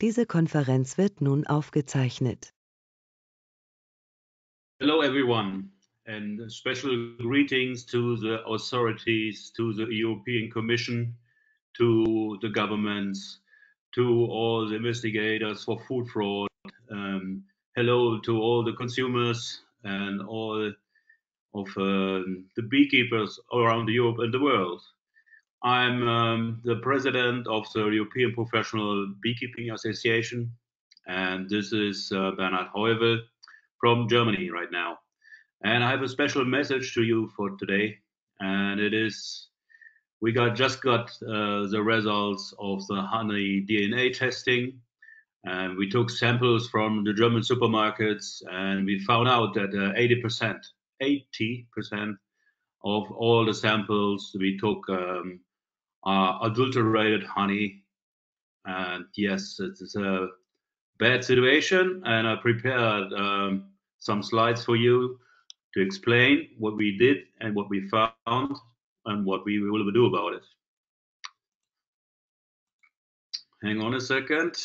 Diese Konferenz wird nun aufgezeichnet. Hello everyone, and special greetings to the authorities, to the European Commission, to the governments, to all the investigators for food fraud. Hello to all the consumers and all of the beekeepers around Europe and the world. I'm the president of the European Professional Beekeeping Association, and this is Bernhard Heuvel from Germany right now. And I have a special message to you for today, and it is we just got the results of the honey DNA testing, and we took samples from the German supermarkets, and we found out that 80% of all the samples we took are adulterated honey. And yes, it's a bad situation, and I prepared some slides for you to explain what we did and what we found and what we will do about it. Hang on a second.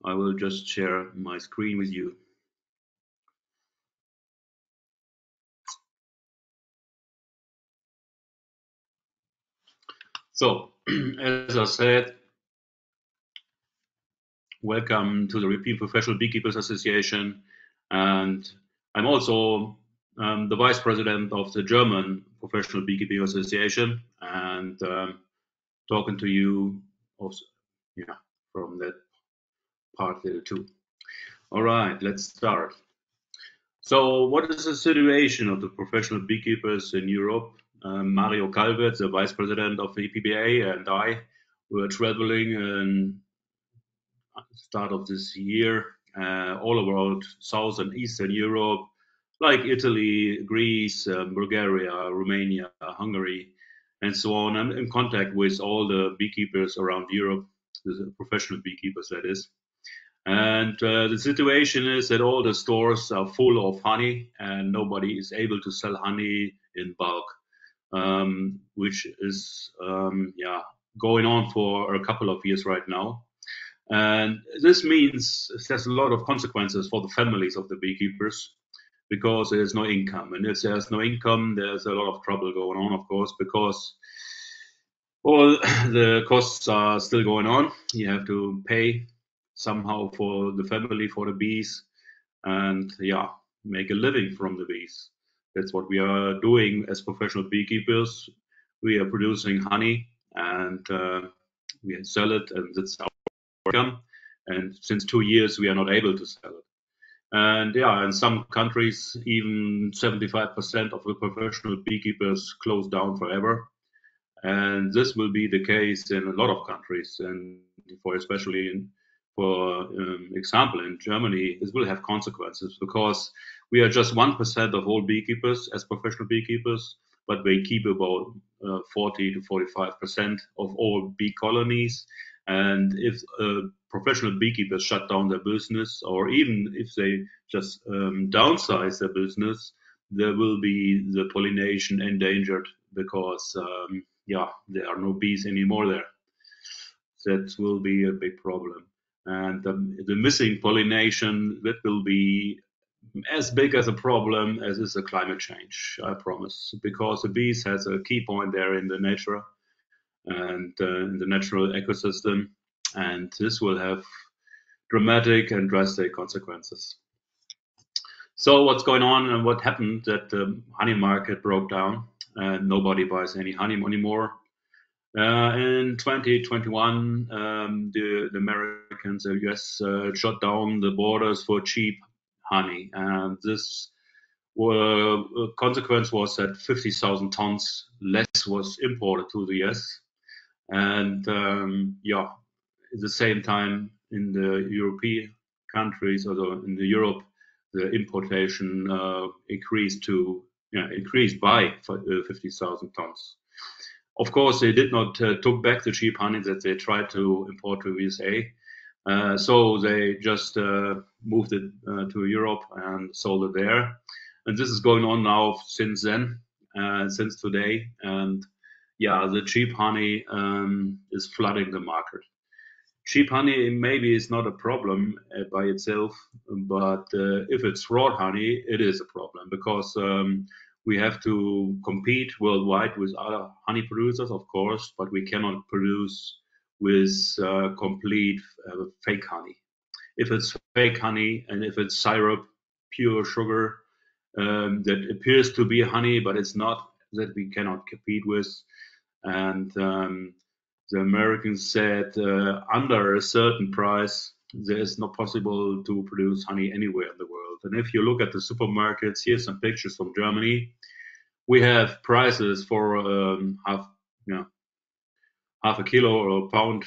I will just share my screen with you. So, as I said, welcome to the European Professional Beekeepers Association, and I'm also the vice president of the German Professional Beekeeping Association, and talking to you also, from that part there too. All right, let's start. So, what is the situation of the professional beekeepers in Europe? Mario Calvet, the vice president of the EPBA, and I were traveling in start of this year all around South and Eastern Europe, like Italy, Greece, Bulgaria, Romania, Hungary, and so on. I'm in contact with all the beekeepers around Europe, the professional beekeepers, that is. And the situation is that all the stores are full of honey, and nobody is able to sell honey in bulk, which is going on for a couple of years right now. And this means there's a lot of consequences for the families of the beekeepers because there's no income. And if there's no income, there's a lot of trouble going on, of course, because all the costs are still going on. You have to pay somehow for the family, for the bees, and make a living from the bees. That's what we are doing as professional beekeepers. We are producing honey and we sell it, and that's our income. And since 2 years, we are not able to sell it. And in some countries, even 75% of the professional beekeepers close down forever. And this will be the case in a lot of countries, and for example, in Germany, this will have consequences because we are just 1% of all beekeepers as professional beekeepers, but we keep about 40 to 45% of all bee colonies. And if professional beekeepers shut down their business, or even if they just downsize their business, there will be the pollination endangered because there are no bees anymore there. That will be a big problem. And the missing pollination, that will be as big as a problem as is the climate change, I promise, because the bees has a key point there in the nature and in the natural ecosystem, and this will have dramatic and drastic consequences. So what's going on and what happened that the honey market broke down and nobody buys any honey anymore. In 2021, the Americans, the US, shut down the borders for cheap honey, and this consequence was that 50,000 tons less was imported to the US, and at the same time in the European countries, or in the Europe, the importation increased by 50,000 tons. Of course, they did not took back the cheap honey that they tried to import to USA. So they just moved it to Europe and sold it there. And this is going on now since then, since today. And the cheap honey is flooding the market. cheap honey maybe is not a problem by itself, but if it's raw honey, it is a problem because we have to compete worldwide with other honey producers, of course, but we cannot produce with complete fake honey. If it's fake honey and if it's syrup, pure sugar, that appears to be honey, but it's not, that we cannot compete with. And the Americans said under a certain price, there is not possible to produce honey anywhere in the world. And if you look at the supermarkets, here's some pictures from Germany. We have prices for half a kilo or a pound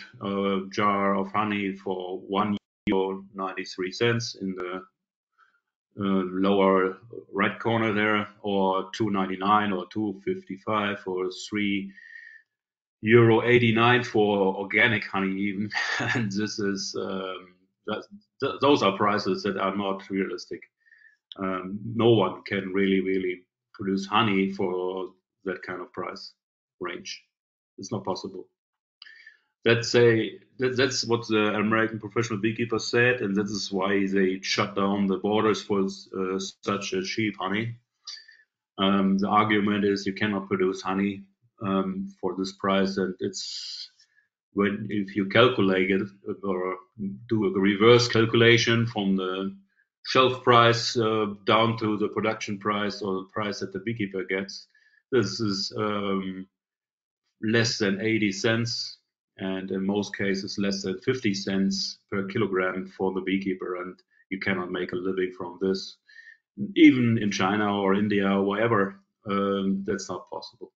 jar of honey for €1.93 in the lower right corner there, or €2.99 or €2.55 or €3.89 for organic honey even. And this is those are prices that are not realistic. No one can really produce honey for that kind of price range. It's not possible. That's what the American professional beekeepers said, and that is why they shut down the borders for such a cheap honey. The argument is you cannot produce honey for this price, and it's if you calculate it or do a reverse calculation from the shelf price down to the production price or the price that the beekeeper gets, this is less than 80 cents. And in most cases, less than 50 cents per kilogram for the beekeeper, and you cannot make a living from this. Even in China or India or wherever, that's not possible.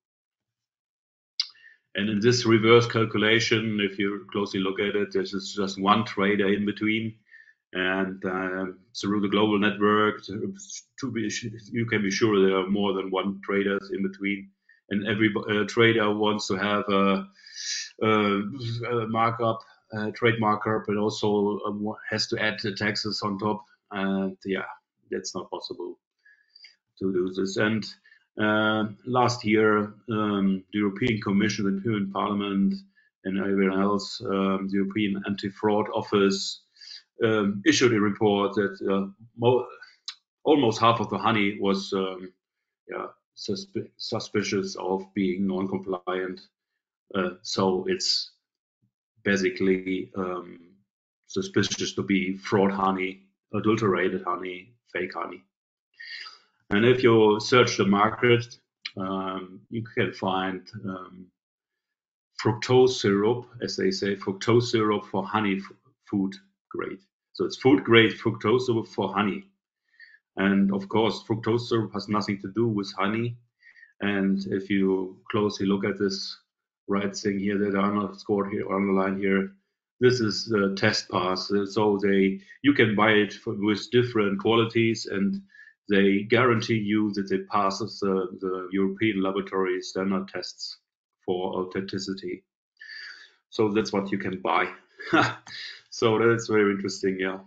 And in this reverse calculation, if you closely look at it, there's just one trader in between, and through the global network, you can be sure there are more than one trader in between, and every trader wants to have a markup, trade markup, and also has to add the taxes on top. And yeah, that's not possible to do this. And last year, the European Commission, the European Parliament, and everyone else, the European Anti-Fraud Office, issued a report that almost half of the honey was suspicious of being non-compliant. So it's basically suspicious to be fraud honey, adulterated honey, fake honey. And if you search the market, you can find fructose syrup, as they say, fructose syrup for honey food grade. So it's food grade fructose syrup for honey. And of course, fructose syrup has nothing to do with honey. And if you closely look at this right thing here that are not scored here or underlined here, this is the test pass. So you can buy it with different qualities, and they guarantee you that it passes the European laboratory standard tests for authenticity. So that's what you can buy. So that's very interesting, yeah.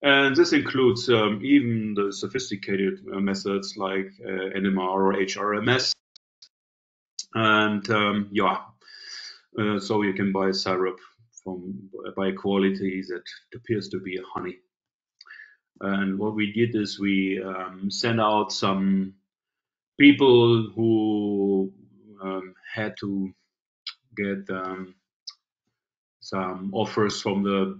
And this includes even the sophisticated methods like NMR or HRMS. And so you can buy syrup by quality that appears to be honey. And what we did is we sent out some people who had to get some offers from the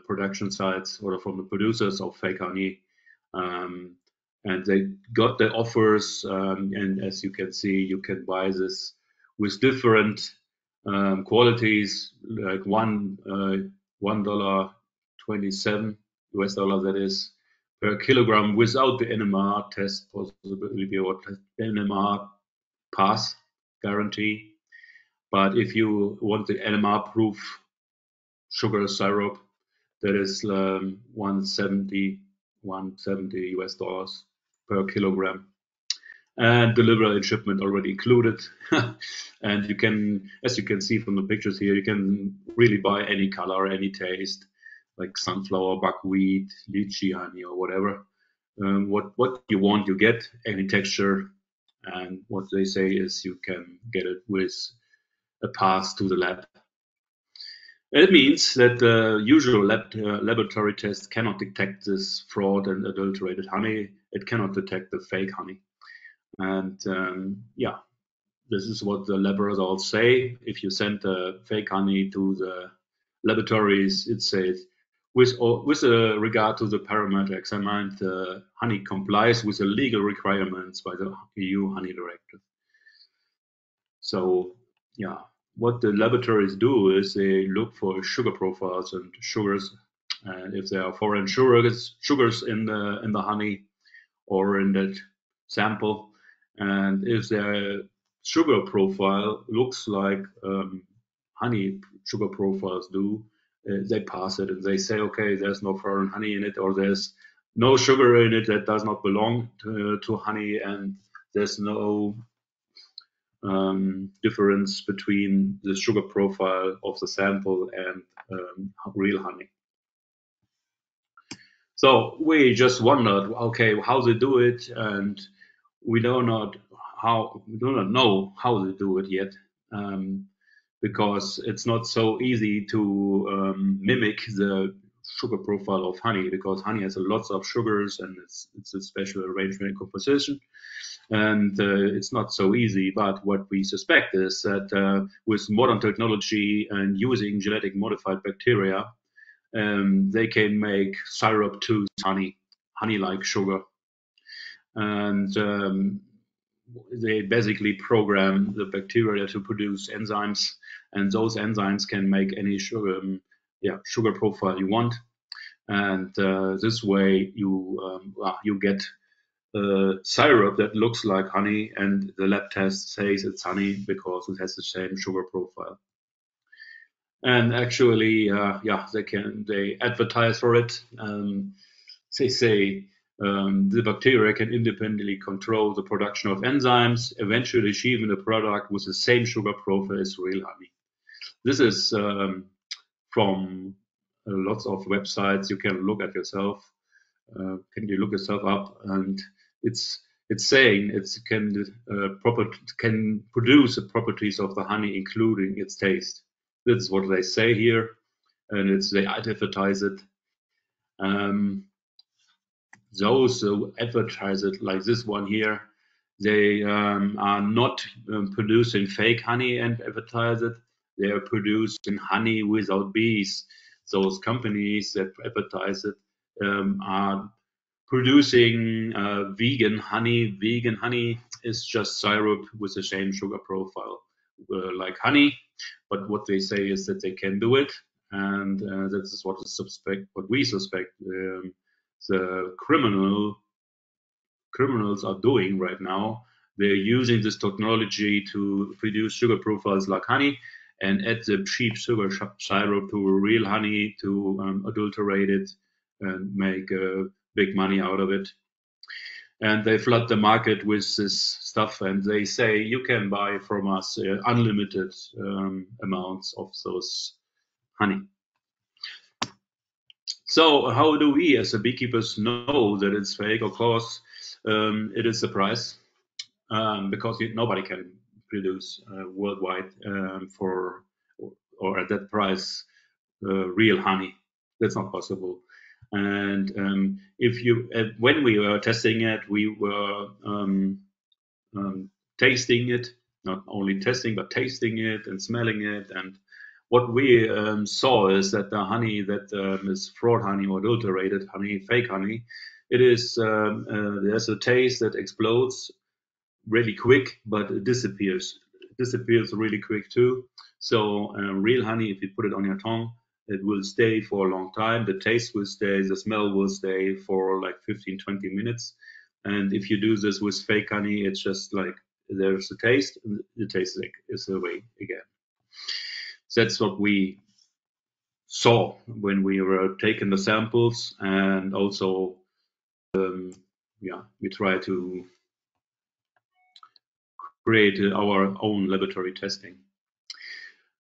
production sites or from the producers of fake honey, and they got the offers. And as you can see, you can buy this with different qualities, like $1.27 US that is per kilogram without the NMR test possibility or NMR pass guarantee. But if you want the NMR proof sugar syrup, that is $170 US per kilogram, and delivery and shipment already included. And you can, as you can see from the pictures here, you can really buy any color, any taste, like sunflower, buckwheat, lychee honey, or whatever. What you want, you get, any texture. And what they say is you can get it with a pass to the lab. It means that the usual laboratory test cannot detect this fraud and adulterated honey. It cannot detect the fake honey. And yeah, this is what the laborers all say. If you send the fake honey to the laboratories, it says, with regard to the parameter examined, the honey complies with the legal requirements by the EU Honey Directive. So, yeah, what the laboratories do is they look for sugar profiles and sugars, and if there are foreign sugars in the honey or in that sample, and if their sugar profile looks like honey sugar profiles do, they pass it and they say, okay, there's no foreign honey in it, or there's no sugar in it that does not belong to honey, and there's no difference between the sugar profile of the sample and real honey. So we just wondered, okay, how they do it, and we do not know how they do it yet, because it's not so easy to mimic the sugar profile of honey, because honey has lots of sugars and it's a special arrangement and composition. And it's not so easy, but what we suspect is that with modern technology and using genetic modified bacteria, they can make syrup to honey-like sugar. And they basically program the bacteria to produce enzymes, and those enzymes can make any sugar profile you want. And this way you get syrup that looks like honey, and the lab test says it's honey because it has the same sugar profile. And actually, they advertise for it. They say the bacteria can independently control the production of enzymes, eventually achieving a product with the same sugar profile as real honey. This is from lots of websites. You can look at yourself. Can you look yourself up? And it's saying it can produce the properties of the honey, including its taste. This is what they say here, and they advertise it. Those who advertise it, like this one here, they are not producing fake honey and advertise it. They are producing honey without bees. Those companies that advertise it are producing vegan honey. Vegan honey is just syrup with the same sugar profile like honey, but what they say is that they can do it, and that is what we suspect the criminals are doing right now. They're using this technology to produce sugar profiles like honey and add the cheap sugar syrup to real honey to adulterate it and make big money out of it. And they flood the market with this stuff, and they say you can buy from us unlimited amounts of those honey. So how do we as the beekeepers know that it's fake? Of course, it is the price, because nobody can produce worldwide for or at that price real honey. That's not possible. And when we were testing it, we were tasting it, not only testing but tasting it and smelling it. And what we saw is that the honey that is fraud honey or adulterated honey, fake honey, it is there's a taste that explodes really quick, but it disappears. It disappears really quick too. So real honey, if you put it on your tongue, it will stay for a long time. The taste will stay, the smell will stay for like 15-20 minutes. And if you do this with fake honey, it's just like there's a taste, and the taste is away again. That's what we saw when we were taking the samples, and also we try to create our own laboratory testing.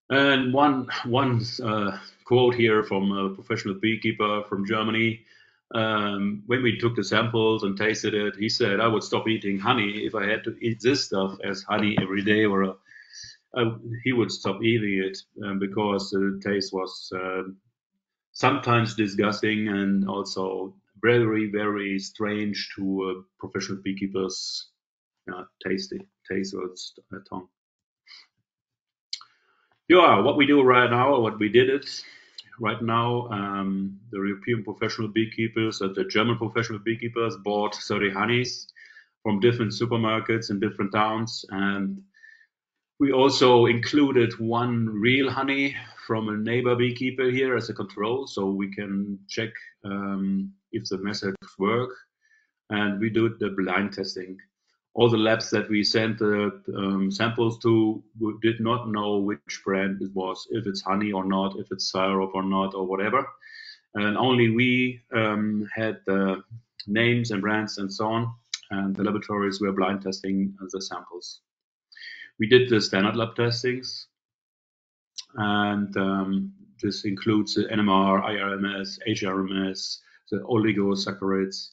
And one quote here from a professional beekeeper from Germany. When we took the samples and tasted it, he said, I would stop eating honey if I had to eat this stuff as honey every day or he would stop eating it because the taste was sometimes disgusting and also very, very strange to professional beekeepers. Taste tongue. Yeah, what we do right now, what we did it right now, the European professional beekeepers and the German professional beekeepers bought 30 honeys from different supermarkets in different towns, and we also included one real honey from a neighbor beekeeper here as a control, so we can check if the methods work. And we do the blind testing. All the labs that we sent the samples to did not know which brand it was, if it's honey or not, if it's syrup or not, or whatever. And only we had the names and brands and so on. And the laboratories were blind testing the samples. We did the standard lab testings, and this includes the NMR, IRMS, HRMS, the oligosaccharides,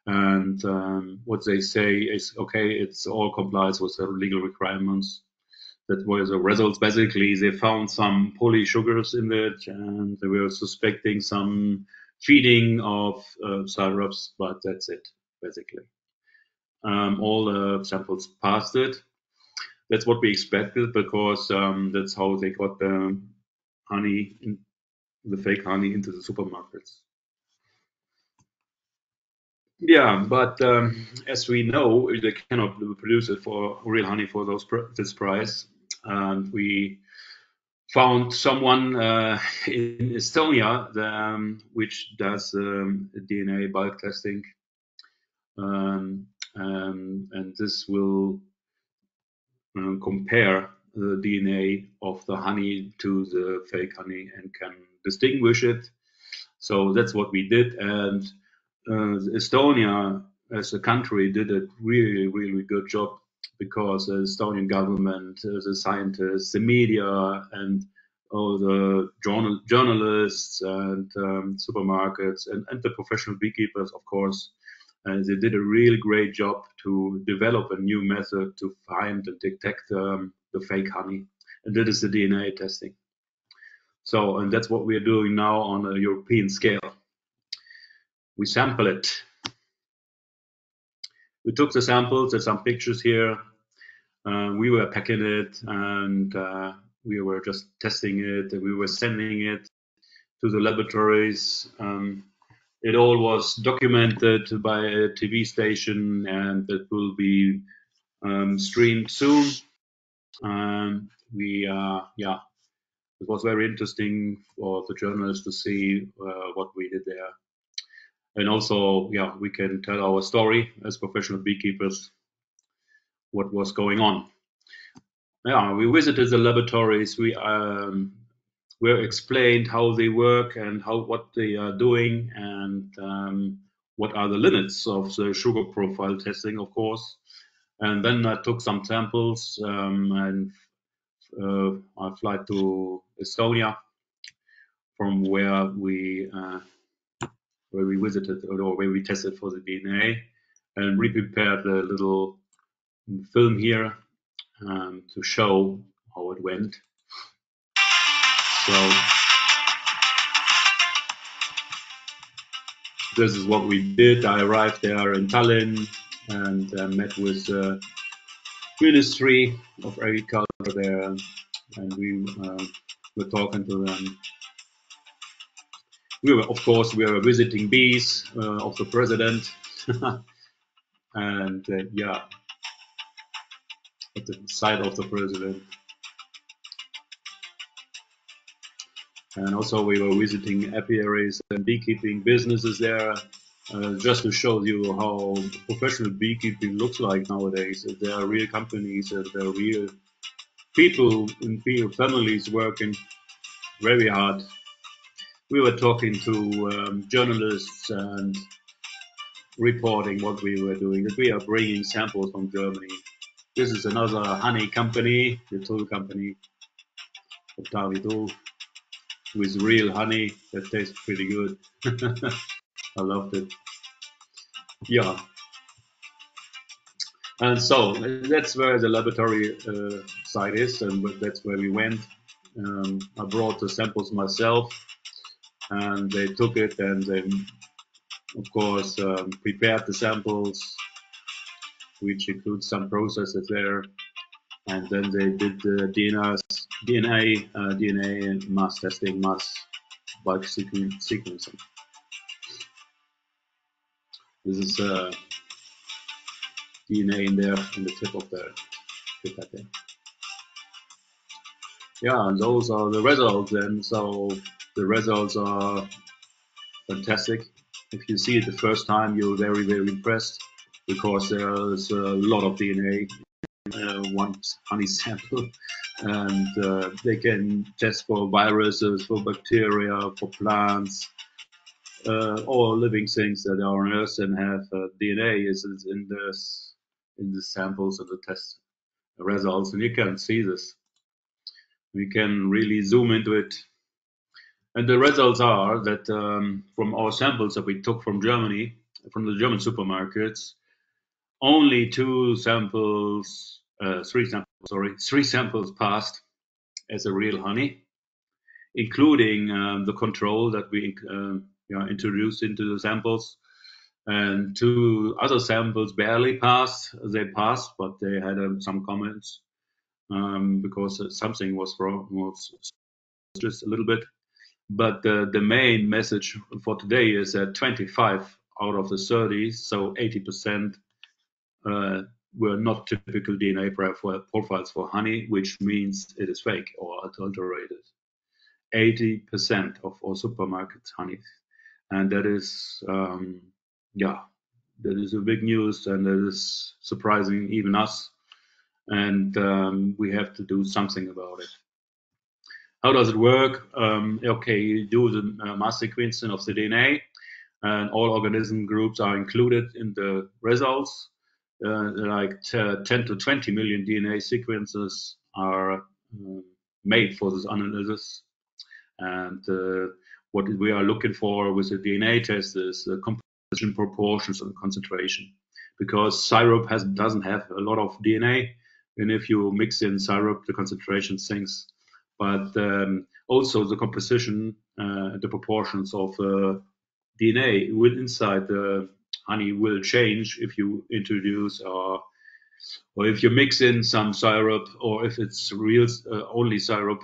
and what they say is okay, it's all complies with the legal requirements. That was the results. Basically, they found some polysugars in it, and they were suspecting some feeding of syrups, but that's it, basically. All the samples passed it. That's what we expected because that's how they got the honey, the fake honey, into the supermarkets. Yeah, but as we know, they cannot produce it for real honey for this price. And we found someone in Estonia which does DNA bulk testing, and this will compare the DNA of the honey to the fake honey and can distinguish it. So that's what we did, and Estonia as a country did a really, really good job because the Estonian government, the scientists, the media, and all the journalists and supermarkets and the professional beekeepers, of course, they did a really great job to develop a new method to find and detect the fake honey. And that is the DNA testing. So, and that's what we are doing now on a European scale. We sample it. We took the samples, there's some pictures here. We were packing it and we were just testing it, and we were sending it to the laboratories. It all was documented by a TV station, and it will be streamed soon. It was very interesting for the journalists to see what we did there. And also, we can tell our story as professional beekeepers, what was going on. We visited the laboratories. We were explained how they work and what they are doing, and what are the limits of the sugar profile testing, of course. And then I took some samples, and I fly to Estonia, from where we visited or where we tested for the DNA, and we prepared a little film here to show how it went. So this is what we did. I arrived there in Tallinn and met with the Ministry of Agriculture there, and we were talking to them. We were visiting bees of the president, and at the side of the president. And also we were visiting apiaries and beekeeping businesses there, just to show you how professional beekeeping looks like nowadays. There are real companies, there are real people and real families working very hard. We were talking to journalists and reporting what we were doing, that we are bringing samples from Germany. This is another honey company, the Tull company, Tavitul, with real honey that tastes pretty good. I loved it. Yeah. And so that's where the laboratory site is, and that's where we went. I brought the samples myself, and they took it, and they, of course, prepared the samples, which includes some processes there, and then they did the DNA mass testing, mass bulk sequencing. This is DNA in there in the tip of the pipette there. Yeah, and those are the results. And so the results are fantastic. If you see it the first time, you're very, very impressed because there's a lot of DNA in one honey sample. And they can test for viruses, for bacteria, for plants, all living things that are on Earth and have DNA is in the samples of the test results. And you can see this. We can really zoom into it. And the results are that from our samples that we took from Germany, from the German supermarkets, only three samples passed as a real honey, including the control that we introduced into the samples. And two other samples barely passed. They passed, but they had some comments because something was wrong, was just a little bit. But the main message for today is that 25 out of the 30, so 80%, were not typical DNA profiles for honey, which means it is fake or adulterated. 80% of all supermarket honey, and that is, that is a big news, and that is surprising even us. And we have to do something about it. How does it work? Okay, you do the mass sequencing of the DNA, and all organism groups are included in the results. Like 10 to 20 million DNA sequences are made for this analysis. And what we are looking for with the DNA test is the composition, proportions, and concentration. Because syrup doesn't have a lot of DNA, and if you mix in syrup, the concentration sinks. But also the composition, the proportions of DNA inside the honey will change if you introduce or if you mix in some syrup, or if it's real only syrup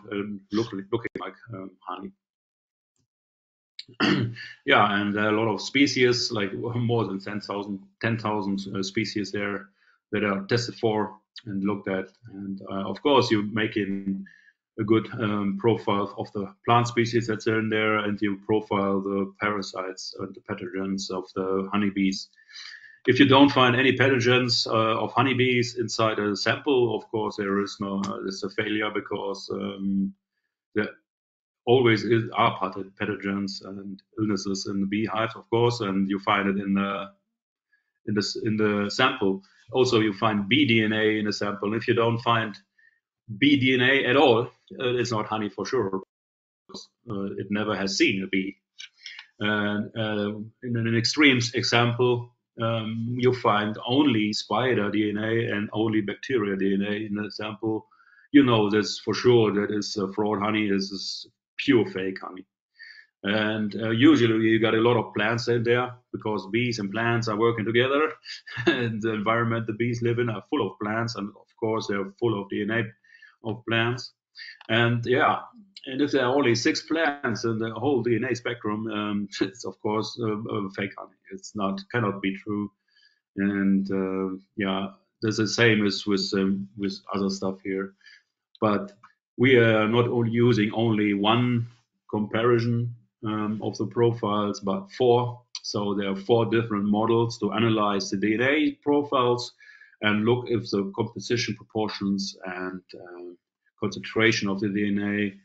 looking like honey. Yeah, and there are a lot of species, like more than 10,000 species there that are tested for and looked at. And of course, you make in a good profile of the plant species that's in there, and you profile the parasites and the pathogens of the honeybees. If you don't find any pathogens of honeybees inside a sample, of course, it's a failure, because there always are pathogens and illnesses in the beehive, of course, and you find it in the sample. Also, you find bee DNA in the sample. If you don't find bee DNA at all, it's not honey for sure, because it never has seen a bee. And in an extreme example, you find only spider DNA and only bacteria DNA in the sample. You know this for sure. That is fraud honey. This is pure fake honey. And usually you got a lot of plants in there, because bees and plants are working together. And the environment the bees live in are full of plants, and of course they're full of DNA of plants. And and if there are only 6 plants in the whole DNA spectrum, it's of course fake honey. It's cannot be true. And there's the same as with other stuff here. But we are not only using only one comparison of the profiles, but 4. So there are 4 different models to analyze the DNA profiles and look if the composition, proportions, and concentration of the DNA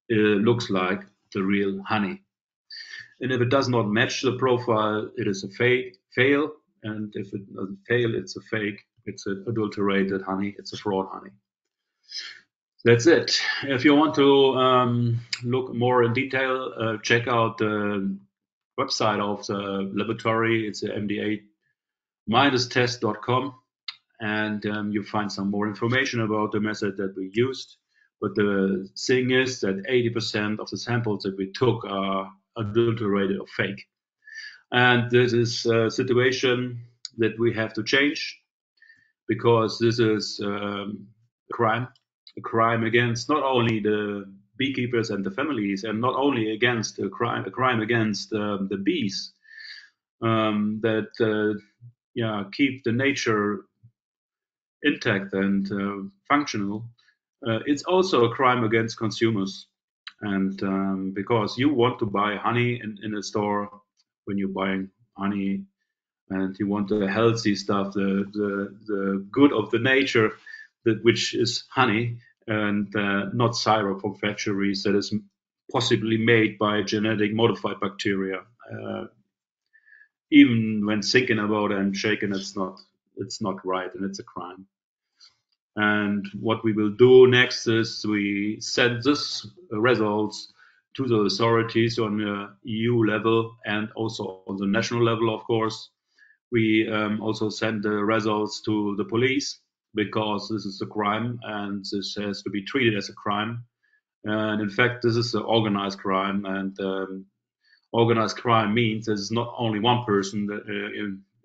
looks like the real honey. And if it does not match the profile, it is a fail. And if it doesn't fail, it's a fake. It's an adulterated honey. It's a fraud honey. That's it. If you want to look more in detail, check out the website of the laboratory. It's mda-test.com. and you find some more information about the method that we used. But the thing is that 80% of the samples that we took are adulterated or fake. And this is a situation that we have to change, because this is a crime against not only the beekeepers and the families, and not only against a crime against the bees that keep the nature intact and functional. It's also a crime against consumers, and because you want to buy honey in a store, when you're buying honey, and you want the healthy stuff, the good of the nature, which is honey, and not syrup from factories that is possibly made by genetic modified bacteria. Even when thinking about it and shaking, it's not right, and it's a crime. And what we will do next is we send this results to the authorities on the EU level and also on the national level, of course. We also send the results to the police, because this is a crime and this has to be treated as a crime. And in fact, this is an organized crime, and organized crime means there's not only one person that,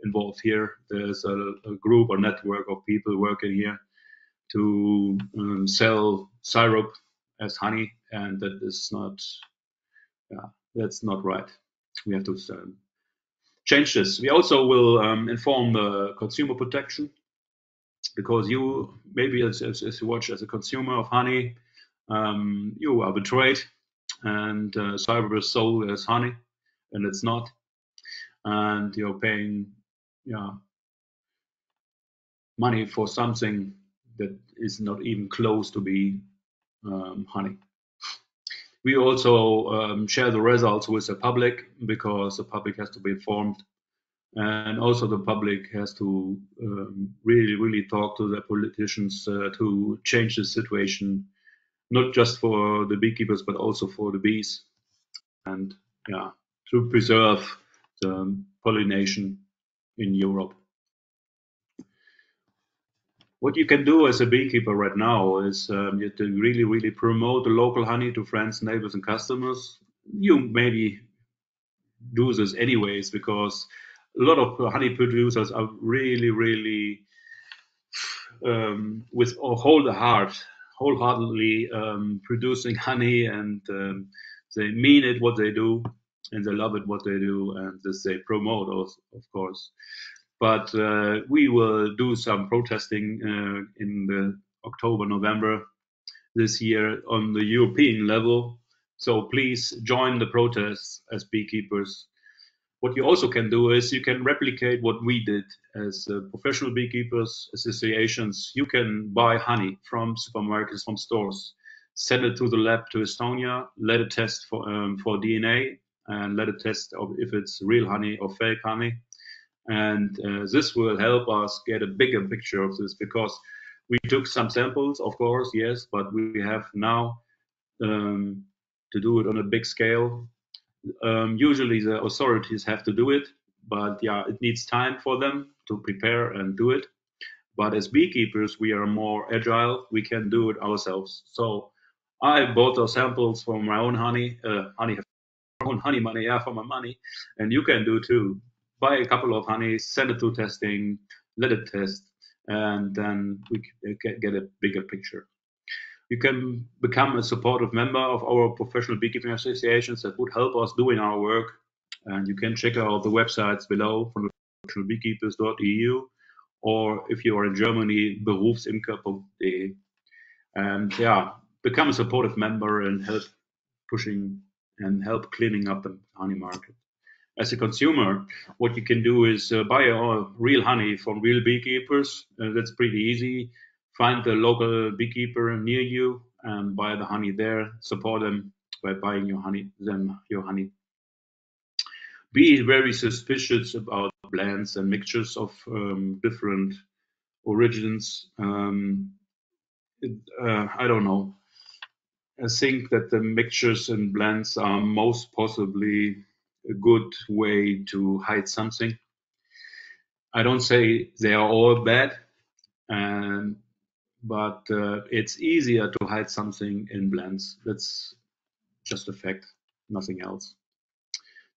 involved here. There's a group or network of people working here to sell syrup as honey, and that is not, that's not right. We have to change this. We also will inform the consumer protection, because you maybe as you watch as a consumer of honey, you are betrayed, and syrup is sold as honey, and it's not, and you're paying money for something that is not even close to be honey. We also share the results with the public, because the public has to be informed, and also the public has to really talk to the politicians to change the situation, not just for the beekeepers but also for the bees, and to preserve the pollination in Europe. What you can do as a beekeeper right now is you to really promote the local honey to friends, neighbors, and customers. You maybe do this anyways, because a lot of honey producers are really with wholeheartedly producing honey, and they mean it what they do, and they love it what they do, and this they promote also, of course. But we will do some protesting in the October, November this year on the European level. So please join the protests as beekeepers. What you also can do is you can replicate what we did as professional beekeepers associations. You can buy honey from supermarkets, from stores, send it to the lab to Estonia, let it test for DNA, and let it test if it's real honey or fake honey. And this will help us get a bigger picture of this, because we took some samples, of course, yes, but we have now to do it on a big scale. Usually the authorities have to do it, but it needs time for them to prepare and do it. But as beekeepers, we are more agile. We can do it ourselves. So I bought those samples for my own honey, own honey money, for my money, and you can do too. Buy a couple of honeys, send it to testing, let it test, and then we get a bigger picture. You can become a supportive member of our professional beekeeping associations that would help us doing our work. And you can check out the websites below from professionalbeekeepers.eu, or if you are in Germany, berufsimker.de. And become a supportive member and help pushing and help cleaning up the honey market. As a consumer, what you can do is buy real honey from real beekeepers. That's pretty easy. Find the local beekeeper near you and buy the honey there. Support them by buying your honey. Be very suspicious about blends and mixtures of different origins. I don't know. I think that the mixtures and blends are most possibly a good way to hide something. I don't say they are all bad, but it's easier to hide something in blends. That's just a fact, nothing else.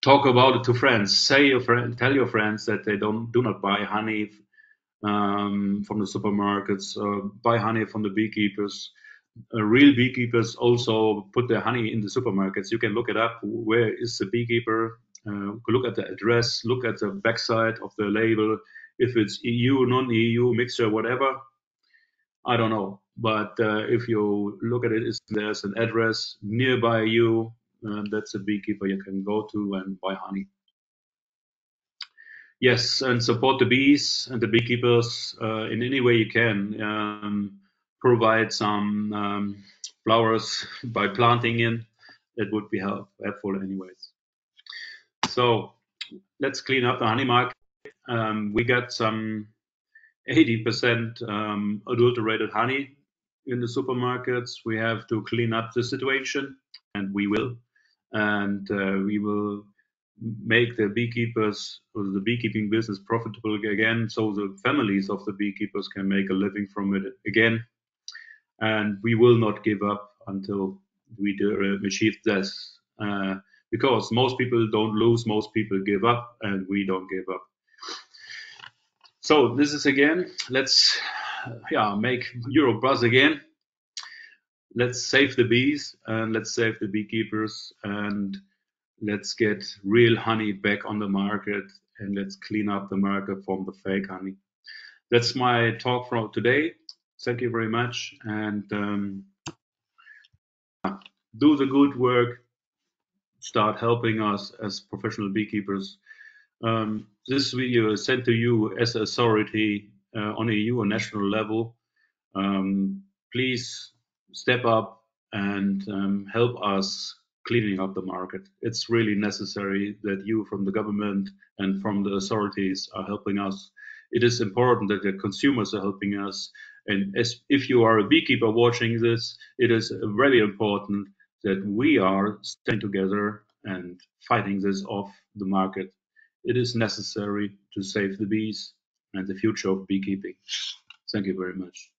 Talk about it to friends. Tell your friends that they do not buy honey from the supermarkets. Buy honey from the beekeepers. Real beekeepers also put their honey in the supermarkets. You can look it up. Where is the beekeeper? Look at the address. Look at the backside of the label. If it's EU, non-EU, mixture, whatever, I don't know. But if you look at it, there's an address nearby you. That's a beekeeper you can go to and buy honey. Yes, and support the bees and the beekeepers in any way you can. Provide some flowers by planting in. It would be helpful anyways. So let's clean up the honey market. We got some 80% adulterated honey in the supermarkets. We have to clean up the situation, and we will. And we will make the beekeepers or the beekeeping business profitable again, so the families of the beekeepers can make a living from it again. And we will not give up until we achieve this, because most people don't lose, most people give up, and we don't give up. So this is again, let's make Europe buzz again. Let's save the bees and let's save the beekeepers, and let's get real honey back on the market, and let's clean up the market from the fake honey. That's my talk for today. Thank you very much, and do the good work. Start helping us as professional beekeepers. This video is sent to you as an authority on a EU or national level. Please step up and help us cleaning up the market. It's really necessary that you from the government and from the authorities are helping us. It is important that the consumers are helping us. And if you are a beekeeper watching this, it is very important that we are staying together and fighting this off the market. It is necessary to save the bees and the future of beekeeping. Thank you very much.